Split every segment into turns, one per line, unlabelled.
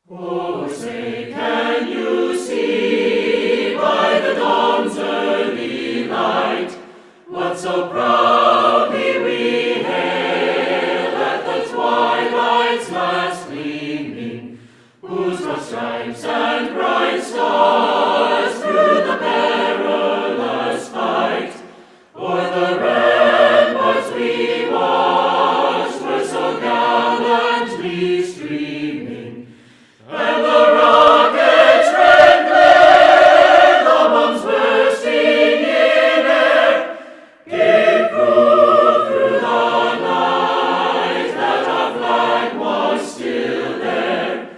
Oh, say, can you see by the dawn's early light what so proudly we hail at the twilight's last gleaming, whose broad stripes and bright stars through the perilous fight o'er the ramparts we watched were so gallantly streaming, and the rockets red glare, the bombs bursting in air, gave proof through the night that our flag was still there.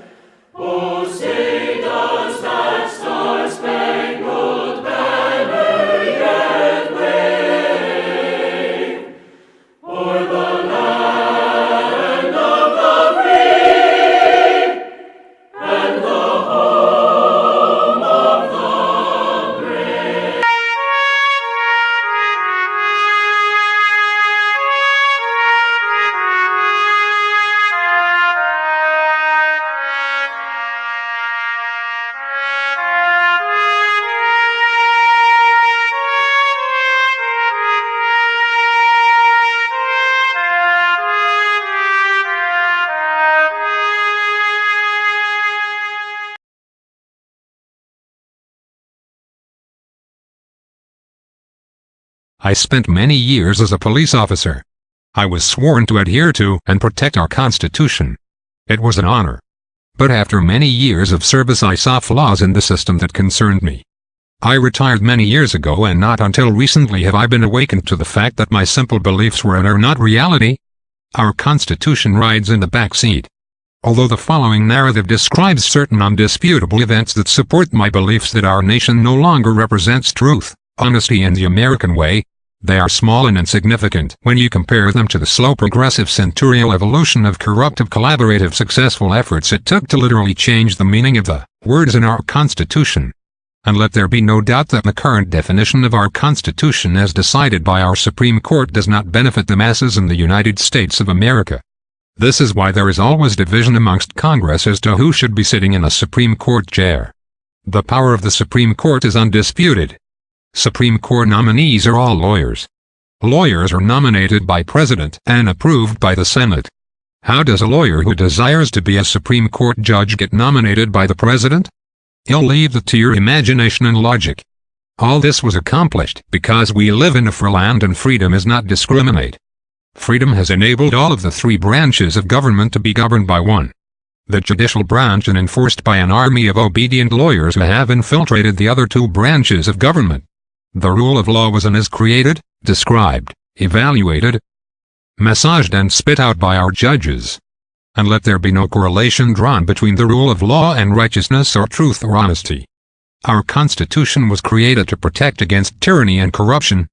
Oh, say does that star-spangled banner yet wave o'er the land of the free and the home of the brave?
I spent many years as a police officer. I was sworn to adhere to and protect our Constitution. It was an honor. But after many years of service I saw flaws in the system that concerned me. I retired many years ago, and not until recently have I been awakened to the fact that my simple beliefs were and are not reality. Our Constitution rides in the back seat. Although the following narrative describes certain undisputable events that support my beliefs that our nation no longer represents truth, honesty, and the American way, they are small and insignificant when you compare them to the slow progressive centurial evolution of corruptive collaborative successful efforts it took to literally change the meaning of the words in our Constitution. And let there be no doubt that the current definition of our Constitution as decided by our Supreme Court does not benefit the masses in the United States of America. This is why there is always division amongst Congress as to who should be sitting in a Supreme Court chair. The power of the Supreme Court is undisputed. Supreme Court nominees are all lawyers. Lawyers are nominated by President and approved by the Senate. How does a lawyer who desires to be a Supreme Court judge get nominated by the President? I'll leave that to your imagination and logic. All this was accomplished because we live in a free land and freedom is not discriminate. Freedom has enabled all of the three branches of government to be governed by one. The judicial branch and enforced by an army of obedient lawyers who have infiltrated the other two branches of government. The rule of law was and is created, described, evaluated, massaged and spit out by our judges. And let there be no correlation drawn between the rule of law and righteousness or truth or honesty. Our Constitution was created to protect against tyranny and corruption.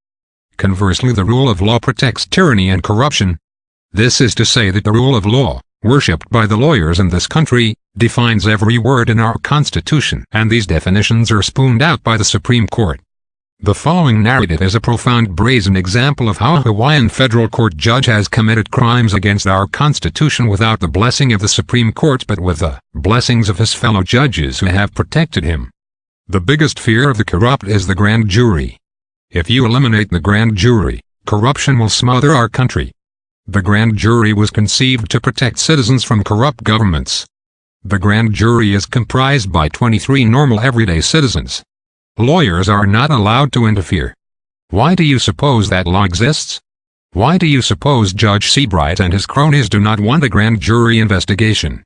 Conversely, the rule of law protects tyranny and corruption. This is to say that the rule of law, worshipped by the lawyers in this country, defines every word in our Constitution, and these definitions are spooned out by the Supreme Court. The following narrative is a profound brazen example of how a Hawaiian federal court judge has committed crimes against our Constitution without the blessing of the Supreme Court but with the blessings of his fellow judges who have protected him. The biggest fear of the corrupt is the grand jury. If you eliminate the grand jury, corruption will smother our country. The grand jury was conceived to protect citizens from corrupt governments. The grand jury is comprised by 23 normal everyday citizens. Lawyers are not allowed to interfere. Why do you suppose that law exists? Why do you suppose Judge Seabright and his cronies do not want a grand jury investigation?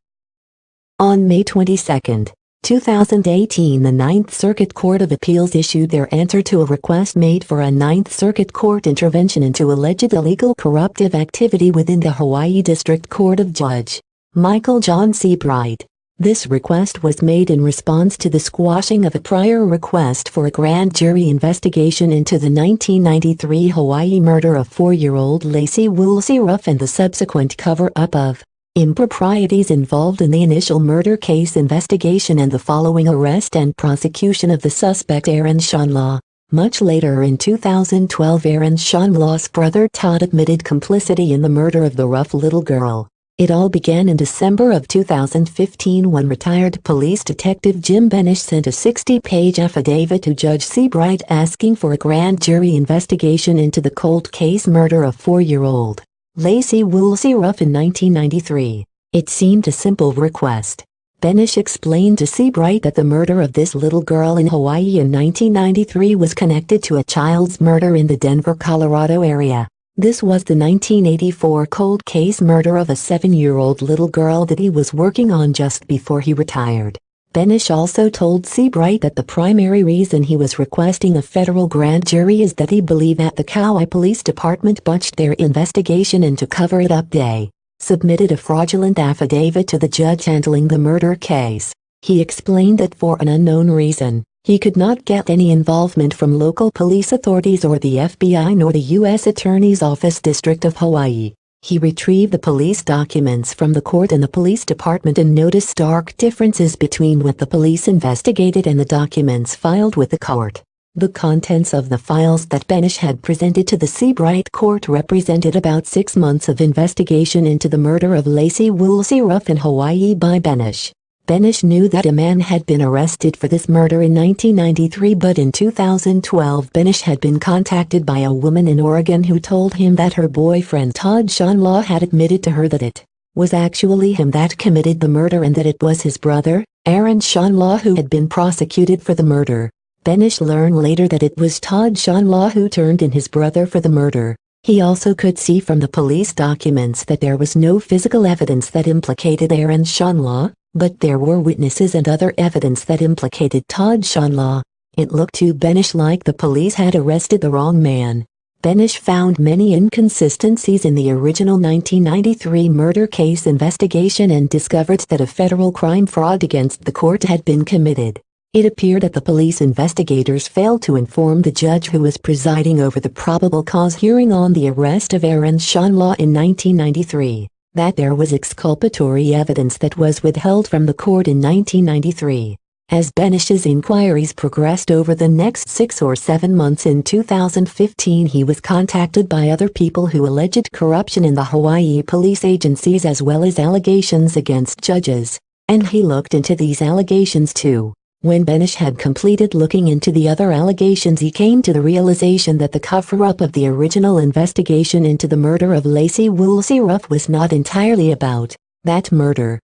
On May 22, 2018, the Ninth Circuit Court of Appeals issued their answer to a request made for a Ninth Circuit Court intervention into alleged illegal corruptive activity within the Hawaii District Court of Judge Michael John Seabright. This request was made in response to the squashing of a prior request for a grand jury investigation into the 1993 Hawaii murder of 4-year-old Lacey Woolsey Ruff and the subsequent cover-up of improprieties involved in the initial murder case investigation and the following arrest and prosecution of the suspect Aaron Shanlaw. Much later in 2012, Aaron Shanlaw's brother Todd admitted complicity in the murder of the Ruff little girl. It all began in December of 2015 when retired police detective Jim Benish sent a 60-page affidavit to Judge Seabright asking for a grand jury investigation into the cold case murder of 4-year-old Lacey Woolsey Ruff in 1993. It seemed a simple request. Benish explained to Seabright that the murder of this little girl in Hawaii in 1993 was connected to a child's murder in the Denver, Colorado area. This was the 1984 cold case murder of a 7-year-old little girl that he was working on just before he retired. Benish also told Seabright that the primary reason he was requesting a federal grand jury is that he believed that the Kauai Police Department botched their investigation and to cover it up they submitted a fraudulent affidavit to the judge handling the murder case. He explained that for an unknown reason, he could not get any involvement from local police authorities or the FBI nor the U.S. Attorney's Office District of Hawaii. He retrieved the police documents from the court and the police department and noticed stark differences between what the police investigated and the documents filed with the court. The contents of the files that Benish had presented to the Seabright court represented about 6 months of investigation into the murder of Lacey Woolsey Ruff in Hawaii by Benish. Benish knew that a man had been arrested for this murder in 1993, but in 2012 Benish had been contacted by a woman in Oregon who told him that her boyfriend Todd Shanlaw had admitted to her that it was actually him that committed the murder and that it was his brother, Aaron Shanlaw, who had been prosecuted for the murder. Benish learned later that it was Todd Shanlaw who turned in his brother for the murder. He also could see from the police documents that there was no physical evidence that implicated Aaron Shanlaw, but there were witnesses and other evidence that implicated Todd Shanlaw. It looked to Benish like the police had arrested the wrong man. Benish found many inconsistencies in the original 1993 murder case investigation and discovered that a federal crime fraud against the court had been committed. It appeared that the police investigators failed to inform the judge who was presiding over the probable cause hearing on the arrest of Aaron Shanlaw in 1993. That there was exculpatory evidence that was withheld from the court in 1993. As Benish's inquiries progressed over the next 6 or 7 months in 2015, he was contacted by other people who alleged corruption in the Hawaii police agencies as well as allegations against judges, and he looked into these allegations too. When Benish had completed looking into the other allegations, he came to the realization that the cover-up of the original investigation into the murder of Lacey Woolsey Ruff was not entirely about that murder.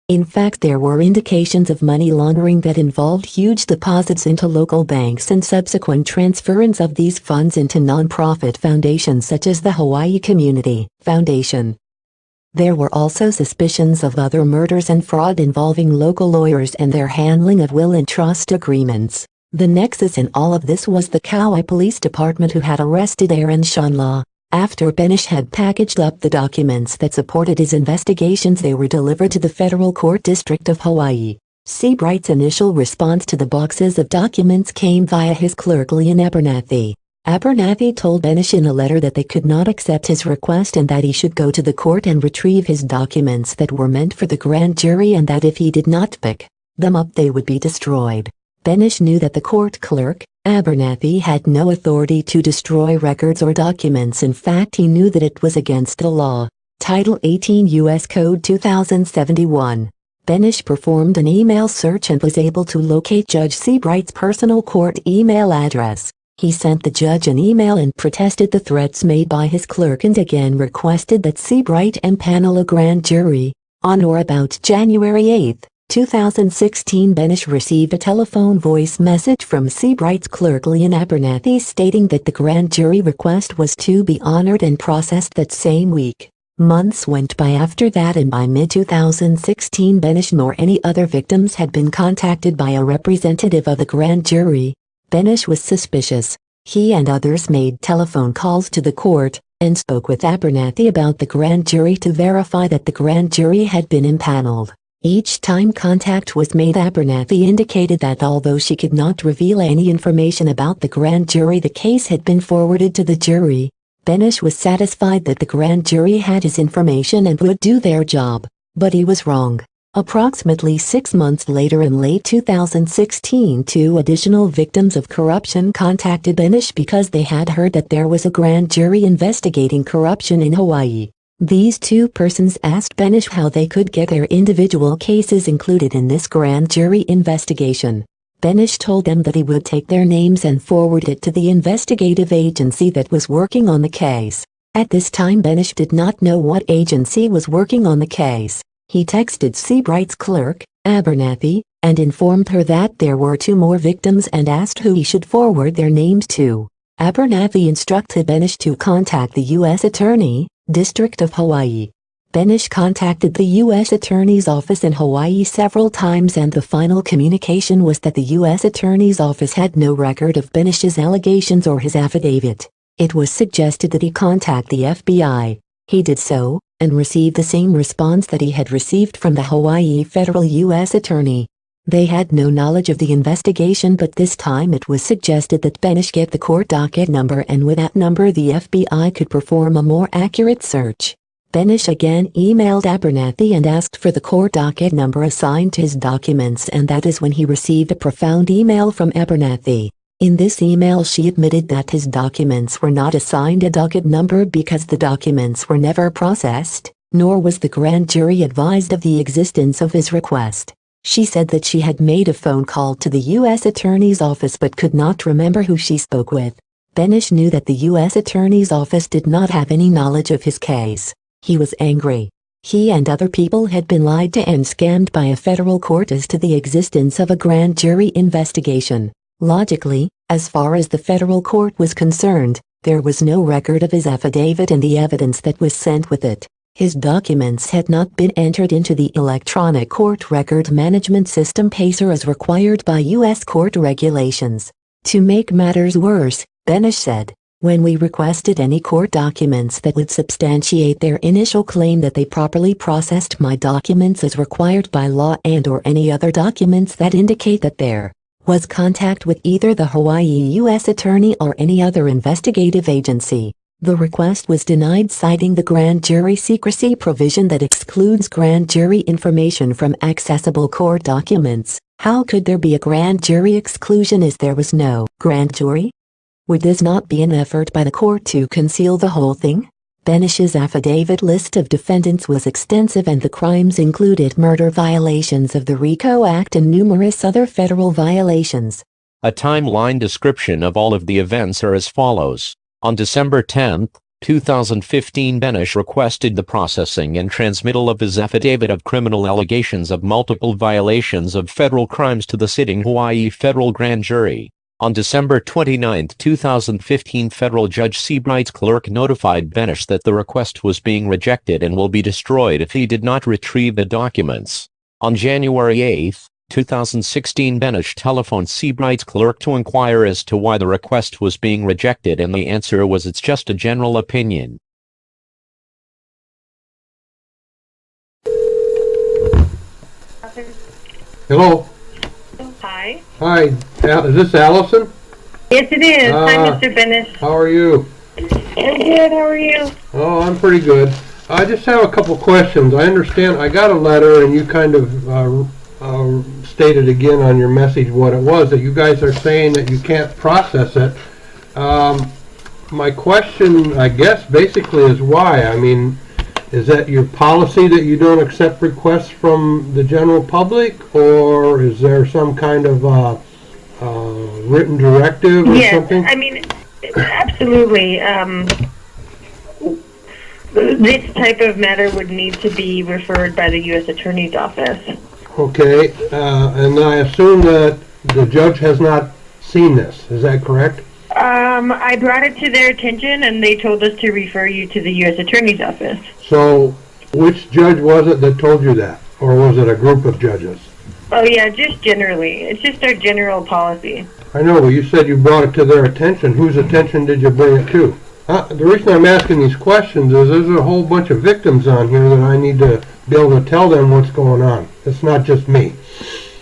In fact, there were indications of money laundering that involved huge deposits into local banks and subsequent transference of these funds into non-profit foundations such as the Hawaii Community Foundation. There were also suspicions of other murders and fraud involving local lawyers and their handling of will and trust agreements. The nexus in all of this was the Kauai Police Department, who had arrested Aaron Shanlaw. After Benish had packaged up the documents that supported his investigations, they were delivered to the Federal Court District of Hawaii. Seabright's initial response to the boxes of documents came via his clerk Leon Abernathy. Abernathy told Benish in a letter that they could not accept his request and that he should go to the court and retrieve his documents that were meant for the grand jury, and that if he did not pick them up they would be destroyed. Benish knew that the court clerk, Abernathy, had no authority to destroy records or documents. In fact, he knew that it was against the law. Title 18 U.S. Code 2071. Benish performed an email search and was able to locate Judge Seabright's personal court email address. He sent the judge an email and protested the threats made by his clerk and again requested that Seabright empanel a grand jury. On or about January 8, 2016, Benish received a telephone voice message from Seabright's clerk Leon Abernathy stating that the grand jury request was to be honored and processed that same week. Months went by after that, and by mid-2016 Benish nor any other victims had been contacted by a representative of the grand jury. Benish was suspicious. He and others made telephone calls to the court and spoke with Abernathy about the grand jury to verify that the grand jury had been impaneled. Each time contact was made, Abernathy indicated that although she could not reveal any information about the grand jury, the case had been forwarded to the jury. Benish was satisfied that the grand jury had his information and would do their job, but he was wrong. Approximately 6 months later, in late 2016, 2 additional victims of corruption contacted Benish because they had heard that there was a grand jury investigating corruption in Hawaii. These two persons asked Benish how they could get their individual cases included in this grand jury investigation. Benish told them that he would take their names and forward it to the investigative agency that was working on the case. At this time Benish did not know what agency was working on the case. He texted Seabright's clerk, Abernathy, and informed her that there were 2 more victims and asked who he should forward their names to. Abernathy instructed Benish to contact the U.S. Attorney, District of Hawaii. Benish contacted the U.S. Attorney's Office in Hawaii several times and the final communication was that the U.S. Attorney's Office had no record of Benish's allegations or his affidavit. It was suggested that he contact the FBI. He did so, and received the same response that he had received from the Hawaii Federal U.S. Attorney. They had no knowledge of the investigation, but this time it was suggested that Benish get the court docket number, and with that number the FBI could perform a more accurate search. Benish again emailed Abernathy and asked for the court docket number assigned to his documents, and that is when he received a profound email from Abernathy. In this email she admitted that his documents were not assigned a docket number because the documents were never processed, nor was the grand jury advised of the existence of his request. She said that she had made a phone call to the U.S. Attorney's Office but could not remember who she spoke with. Benish knew that the U.S. Attorney's Office did not have any knowledge of his case. He was angry. He and other people had been lied to and scammed by a federal court as to the existence of a grand jury investigation. Logically, as far as the federal court was concerned, there was no record of his affidavit and the evidence that was sent with it. His documents had not been entered into the electronic court record management system PACER as required by U.S. court regulations. To make matters worse, Benish said, when we requested any court documents that would substantiate their initial claim that they properly processed my documents as required by law and/or any other documents that indicate that there was contact with either the Hawaii U.S. Attorney or any other investigative agency, the request was denied, citing the grand jury secrecy provision that excludes grand jury information from accessible court documents. How could there be a grand jury exclusion as there was no grand jury? Would this not be an effort by the court to conceal the whole thing? Benish's affidavit list of defendants was extensive and the crimes included murder violations of the RICO Act and numerous other federal violations.
A timeline description of all of the events are as follows. On December 10, 2015, Benish requested the processing and transmittal of his affidavit of criminal allegations of multiple violations of federal crimes to the sitting Hawaii federal grand jury. On December 29, 2015, federal judge Seabright's clerk notified Benish that the request was being rejected and will be destroyed if he did not retrieve the documents. On January 8, 2016, Benish telephoned Seabright's clerk to inquire as to why the request was being rejected, and the answer was it's just a general opinion.
Hello.
Hi.
Hi. Is this Allison?
Yes, it is. Hi, Mr. Benish.
How are you?
I'm good. How are you?
Oh, I'm pretty good. I just have a couple questions. I understand I got a letter and you kind of stated again on your message what it was, that you guys are saying that you can't process it. My question, I guess, basically is why. I mean, is that your policy that you don't accept requests from the general public, or is there some kind of written directive or something?
Yes, I mean, absolutely. This type of matter would need to be referred by the U.S. Attorney's Office.
Okay, and I assume that the judge has not seen this. Is that correct?
I brought it to their attention, and they told us to refer you to the U.S. Attorney's Office.
So, which judge was it that told you that? Or was it a group of judges?
Oh, yeah, just generally. It's just our general policy.
I know, but you said you brought it to their attention. Whose attention did you bring it to? The reason I'm asking these questions is there's a whole bunch of victims on here that I need to be able to tell them what's going on. It's not just me.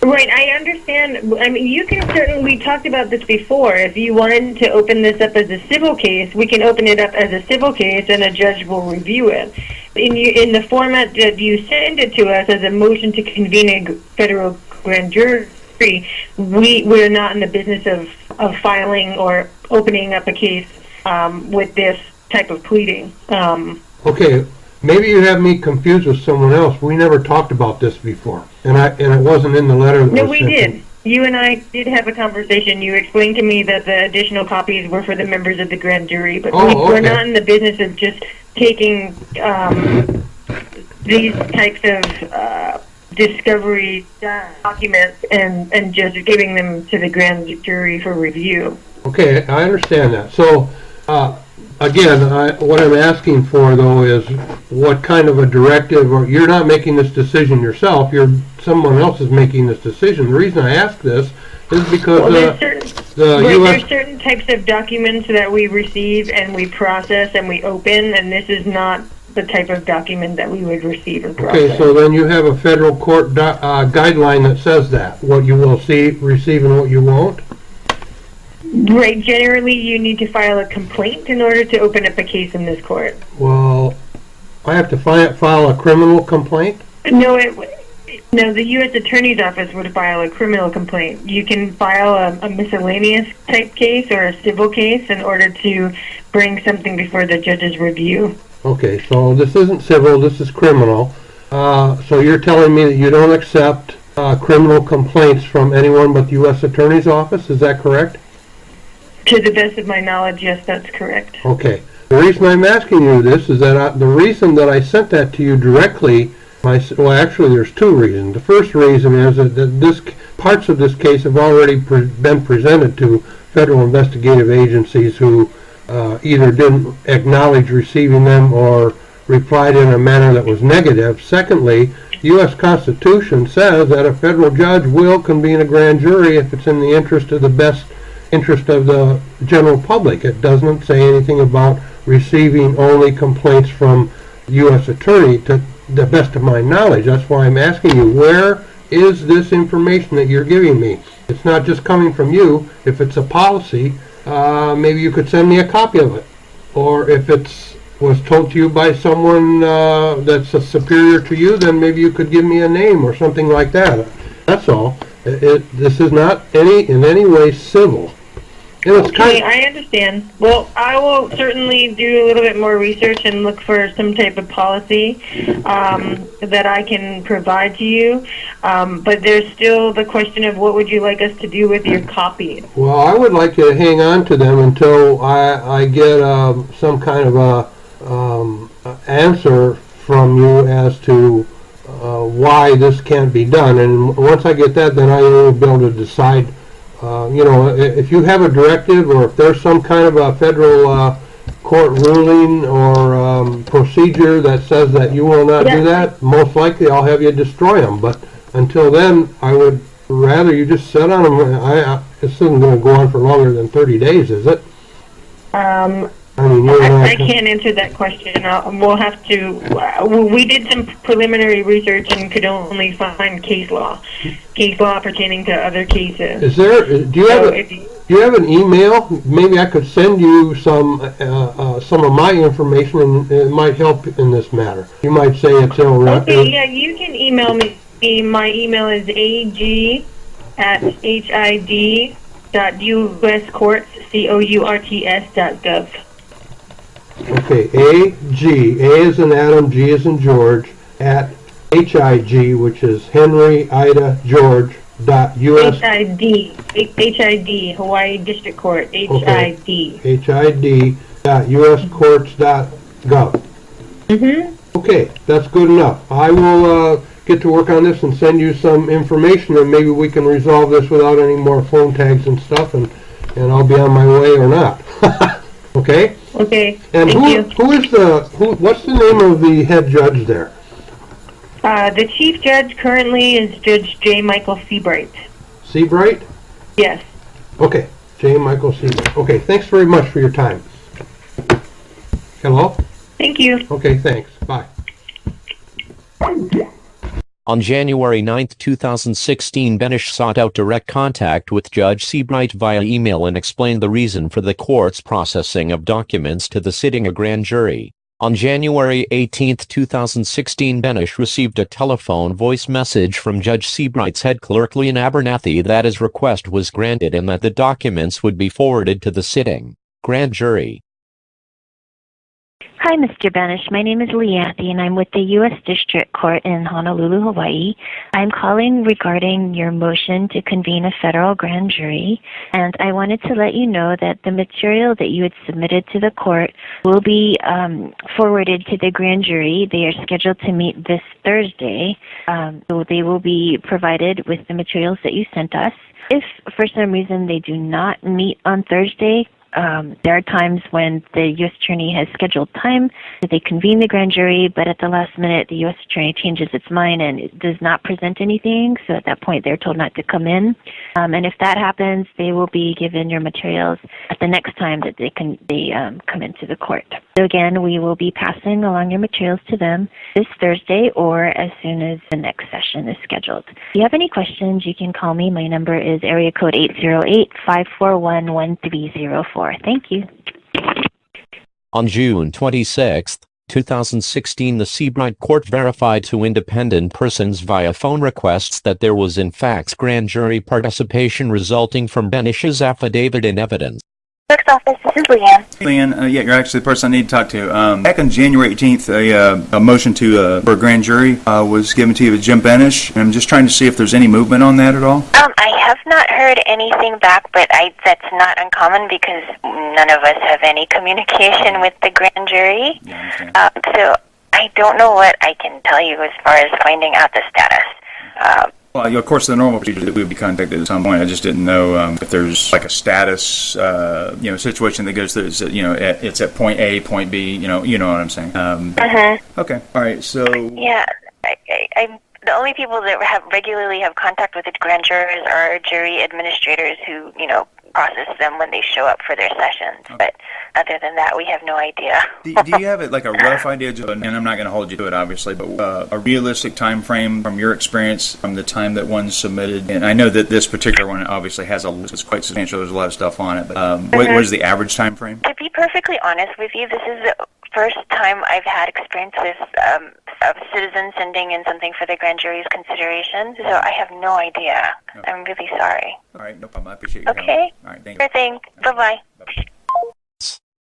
Right, I understand. I mean, you can certainly, we talked about this before. If you wanted to open this up as a civil case, we can open it up as a civil case and a judge will review it. In the format that you send it to us as a motion to convene a federal grand jury, we're not in the business of filing or opening up a case with this type of pleading.
Okay, maybe you have me confused with someone else. We never talked about this before, and it wasn't in the letter that
No,
was
we
sent
did. You and I did have a conversation. You explained to me that the additional copies were for the members of the grand jury, but we're
okay.
not in the business of just taking these types of discovery documents and just giving them to the grand jury for review.
Okay, I understand that. So, again, what I'm asking for, though, is what kind of a directive, or you're not making this decision yourself, someone else is making this decision. The reason I ask this is because
there's certain types of documents that we receive and we process and we open, and this is not the type of document that we would receive and process.
Okay, so then you have a federal court guideline that says that, what you will receive and what you won't?
Right, generally you need to file a complaint in order to open up a case in this court.
Well, I have to file a criminal complaint?
No, the U.S. Attorney's Office would file a criminal complaint. You can file a miscellaneous type case or a civil case in order to bring something before the judge's review.
Okay, so this isn't civil, this is criminal. So you're telling me that you don't accept criminal complaints from anyone but the U.S. Attorney's Office, is that correct?
To the best of my knowledge, yes, that's correct.
Okay. The reason I'm asking you this is that the reason that I sent that to you directly, well, actually there's two reasons. The first reason is that parts of this case have already been presented to federal investigative agencies who either didn't acknowledge receiving them or replied in a manner that was negative. Secondly, the U.S. Constitution says that a federal judge will convene a grand jury if it's in the interest of the general public. It doesn't say anything about receiving only complaints from the U.S. Attorney, to the best of my knowledge. That's why I'm asking you, where is this information that you're giving me? It's not just coming from you. If it's a policy, maybe you could send me a copy of it. Or if it was told to you by someone that's a superior to you, then maybe you could give me a name or something like that. That's all. This is not in any way civil.
Okay, I understand. Well, I will certainly do a little bit more research and look for some type of policy that I can provide to you. But there's still the question of what would you like us to do with your copies?
Well, I would like you to hang on to them until I get some kind of a answer from you as to why this can't be done. And once I get that, then I will be able to decide. If you have a directive or if there's some kind of a federal court ruling or procedure that says that you will not do that, most likely I'll have you destroy them. But until then, I would rather you just sit on them. This isn't going to go on for longer than 30 days, is it?
I can't answer that question. We'll have to. We did some preliminary research and could only find case law pertaining to other cases.
Is there? Do you have an email? Maybe I could send you some of my information, and it might help in this matter. You might say it's irrelevant.
Okay, yeah, you can email me. My email is ag@hid.uscourts.gov.
Okay, A is in Adam, G is in George, at HIG, which is Henry Ida George .us.
HID, Hawaii District Court, HID.
Okay. HID.uscourts.gov. Okay, that's good enough. I will get to work on this and send you some information, and maybe we can resolve this without any more phone tags and stuff, and I'll be on my way or not. Okay?
Okay,
and
thank you.
What's the name of the head judge there?
The chief judge currently is Judge J. Michael Seabright.
Seabright?
Yes.
Okay, J. Michael Seabright. Okay, thanks very much for your time. Hello?
Thank you.
Okay, thanks. Bye.
On January 9, 2016, Benish sought out direct contact with Judge Seabright via email and explained the reason for the court's processing of documents to the sitting grand jury. On January 18, 2016, Benish received a telephone voice message from Judge Seabright's head clerk Leon Abernathy that his request was granted and that the documents would be forwarded to the sitting grand jury.
Hi, Mr. Banish. My name is Leanthi, and I'm with the U.S. District Court in Honolulu, Hawaii. I'm calling regarding your motion to convene a federal grand jury, and I wanted to let you know that the material that you had submitted to the court will be forwarded to the grand jury. They are scheduled to meet this Thursday, so they will be provided with the materials that you sent us. If for some reason they do not meet on Thursday, there are times when the U.S. Attorney has scheduled time that they convene the grand jury, but at the last minute, the U.S. Attorney changes its mind and it does not present anything. So at that point, they're told not to come in. And if that happens, they will be given your materials at the next time that they come into the court. So again, we will be passing along your materials to them this Thursday or as soon as the next session is scheduled. If you have any questions, you can call me. My number is area code 808-541-1304. Thank you.
On June 26, 2016, the Seabright Court verified to independent persons via phone requests that there was in fact grand jury participation resulting from Benish's affidavit in evidence.
Clerk's office, this is Leanne.
Leanne, yeah, you're actually the person I need to talk to. Back on January 18th, a motion for a grand jury was given to you with Jim Benish, and I'm just trying to see if there's any movement on that at all.
I have not heard anything back, but that's not uncommon because none of us have any communication with the grand jury.
Yeah, I understand.
So I don't know what I can tell you as far as finding out the status.
Well, of course, the normal procedure that we would be contacted at some point. I just didn't know if there's like a status, situation that goes through. It's at point A, point B. You know what I'm saying. Okay. All right. So.
Yeah, I'm the only people that regularly have contact with the grand jurors are jury administrators who process them when they show up for their sessions. Okay. But other than that, we have no idea.
Do you have like a rough idea, and I'm not going to hold you to it, obviously, but a realistic time frame from your experience from the time that one's submitted? And I know that this particular one obviously has it's quite substantial. There's a lot of stuff on it. But what is the average time frame?
To be perfectly honest with you, this is the first time I've had experience with a citizen sending in something for the grand jury's consideration, so I have no idea. Okay. I'm really sorry.
All right, no problem. I appreciate your help.
Okay.
All right, thank you.
Sure thing. Bye-bye.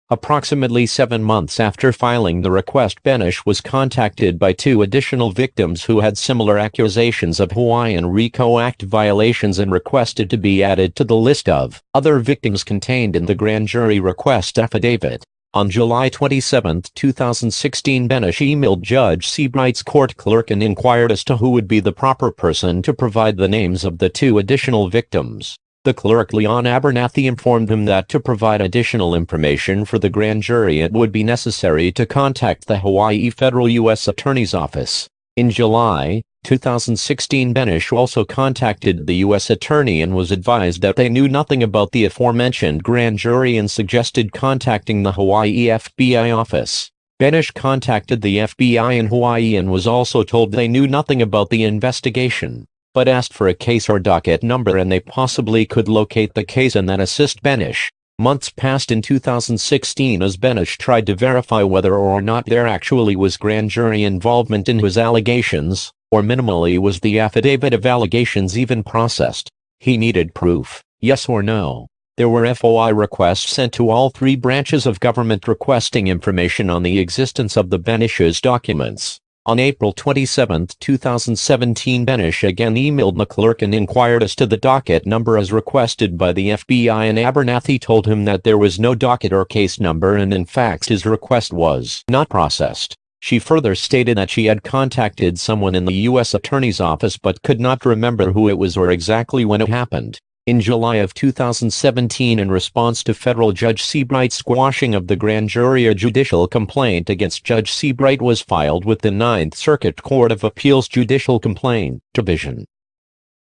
Approximately 7 months after filing the request, Benish was contacted by 2 additional victims who had similar accusations of Hawaiian RICO Act violations and requested to be added to the list of other victims contained in the grand jury request affidavit. On July 27, 2016, Benish emailed Judge Seabright's court clerk and inquired as to who would be the proper person to provide the names of the 2 additional victims. The clerk, Leon Abernathy, informed him that to provide additional information for the grand jury it would be necessary to contact the Hawaii Federal U.S. Attorney's Office. In July 2016, Benish also contacted the U.S. Attorney and was advised that they knew nothing about the aforementioned grand jury and suggested contacting the Hawaii FBI office. Benish contacted the FBI in Hawaii and was also told they knew nothing about the investigation, but asked for a case or docket number and they possibly could locate the case and then assist Benish. Months passed in 2016 as Benish tried to verify whether or not there actually was grand jury involvement in his allegations, or minimally was the affidavit of allegations even processed. He needed proof, yes or no. There were FOI requests sent to all 3 branches of government requesting information on the existence of the Benish's documents. On April 27, 2017, Benish again emailed the clerk and inquired as to the docket number as requested by the FBI, and Abernathy told him that there was no docket or case number and in fact his request was not processed. She further stated that she had contacted someone in the U.S. Attorney's Office but could not remember who it was or exactly when it happened. In July of 2017, in response to federal Judge Seabright's squashing of the grand jury, a judicial complaint against Judge Seabright was filed with the Ninth Circuit Court of Appeals Judicial Complaint Division.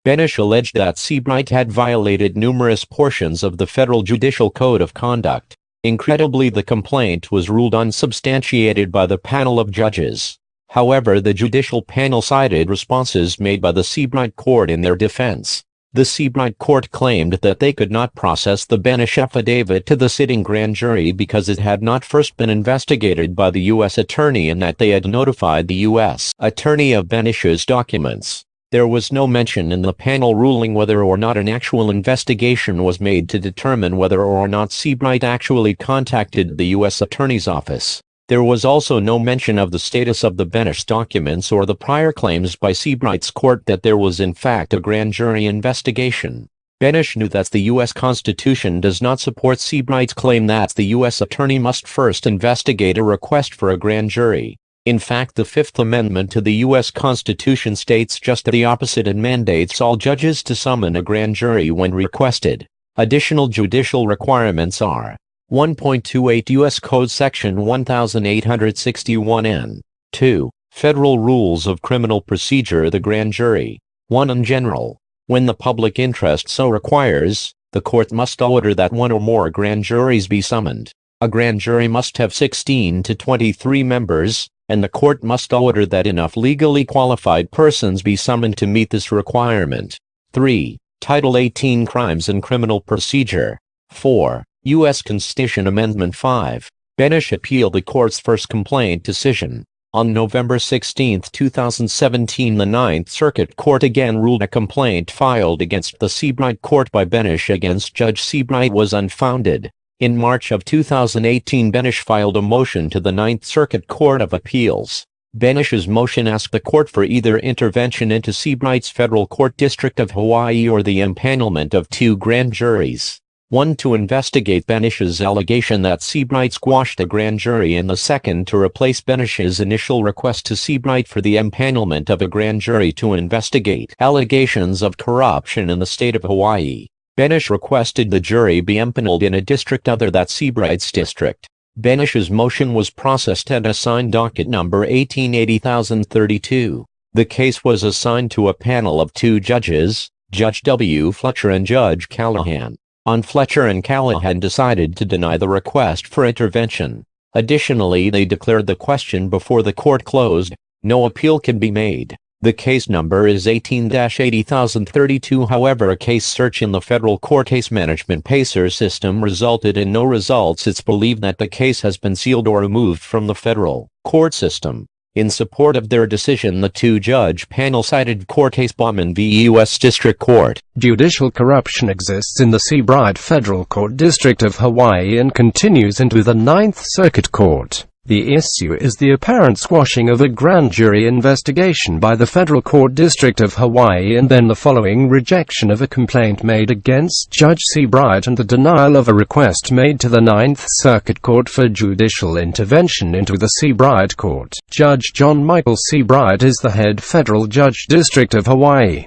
Benish alleged that Seabright had violated numerous portions of the Federal Judicial Code of Conduct. Incredibly, the complaint was ruled unsubstantiated by the panel of judges. However, the judicial panel cited responses made by the Seabright Court in their defense. The Seabright Court claimed that they could not process the Benish affidavit to the sitting grand jury because it had not first been investigated by the U.S. Attorney and that they had notified the U.S. Attorney of Benish's documents. There was no mention in the panel ruling whether or not an actual investigation was made to determine whether or not Seabright actually contacted the U.S. Attorney's Office. There was also no mention of the status of the Benesch documents or the prior claims by Seabright's court that there was in fact a grand jury investigation. Benesch knew that the U.S. Constitution does not support Seabright's claim that the U.S. attorney must first investigate a request for a grand jury. In fact, the Fifth Amendment to the U.S. Constitution states just the opposite and mandates all judges to summon a grand jury when requested. Additional judicial requirements are 1.28 U.S. Code Section 1861N. 2. Federal Rules of Criminal Procedure. The grand jury. 1. In general, when the public interest so requires, the court must order that one or more grand juries be summoned. A grand jury must have 16 to 23 members, and the court must order that enough legally qualified persons be summoned to meet this requirement. 3. Title 18 Crimes and Criminal Procedure. 4. U.S. Constitution Amendment 5. Benesch appealed the court's first complaint decision. On November 16, 2017, the Ninth Circuit Court again ruled a complaint filed against the Seabright Court by Benesch against Judge Seabright was unfounded. In March of 2018, Benesch filed a motion to the Ninth Circuit Court of Appeals. Benesch's motion asked the court for either intervention into Seabright's Federal Court District of Hawaii or the impanelment of 2 grand juries. 1 to investigate Benesch's allegation that Seabright squashed a grand jury, and the second to replace Benesch's initial request to Seabright for the impanelment of a grand jury to investigate allegations of corruption in the state of Hawaii. Benesch requested the jury be impaneled in a district other than Seabright's district. Benesch's motion was processed and assigned docket number 188032. The case was assigned to a panel of 2 judges, Judge W. Fletcher and Judge Callahan. On Fletcher and Callahan decided to deny the request for intervention. Additionally, they declared the question before the court closed. No appeal can be made. The case number is 18-80032. However, a case search in the federal court case management PACER system resulted in no results. It's believed that the case has been sealed or removed from the federal court system. In support of their decision, the 2-judge panel cited court case Bauman v. U.S. District Court.
Judicial corruption exists in the Seabright Federal Court District of Hawaii and continues into the Ninth Circuit Court. The issue is the apparent squashing of a grand jury investigation by the Federal Court District of Hawaii, and then the following rejection of a complaint made against Judge Seabright and the denial of a request made to the Ninth Circuit Court for judicial intervention into the Seabright Court. Judge John Michael Seabright is the head federal judge District of Hawaii.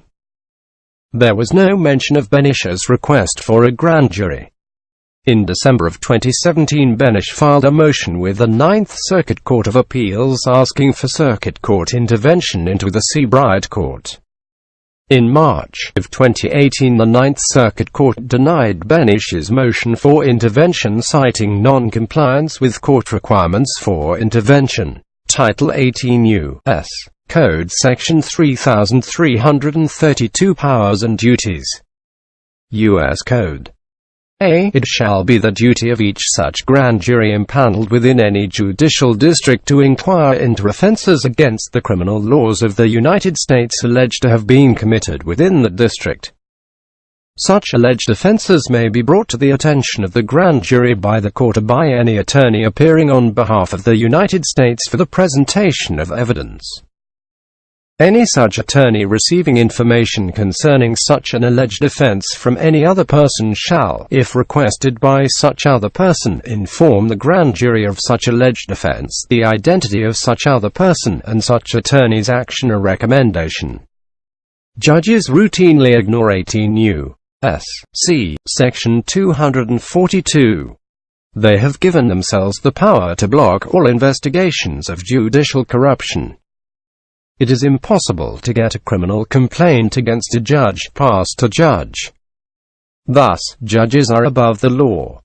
There was no mention of Benesch's request for a grand jury. In December of 2017, Benesch filed a motion with the Ninth Circuit Court of Appeals asking for circuit court intervention into the Seabright Court. In March of 2018, the Ninth Circuit Court denied Benesch's motion for intervention, citing non-compliance with court requirements for intervention. Title 18 U.S. Code Section 3332 Powers and Duties. U.S. Code. A. It shall be the duty of each such grand jury impaneled within any judicial district to inquire into offenses against the criminal laws of the United States alleged to have been committed within the district. Such alleged offenses may be brought to the attention of the grand jury by the court or by any attorney appearing on behalf of the United States for the presentation of evidence. Any such attorney receiving information concerning such an alleged offense from any other person shall, if requested by such other person, inform the grand jury of such alleged offense, the identity of such other person, and such attorney's action or recommendation. Judges routinely ignore 18 U.S.C. Section 242. They have given themselves the power to block all investigations of judicial corruption. It is impossible to get a criminal complaint against a judge passed to judge. Thus, judges are above the law.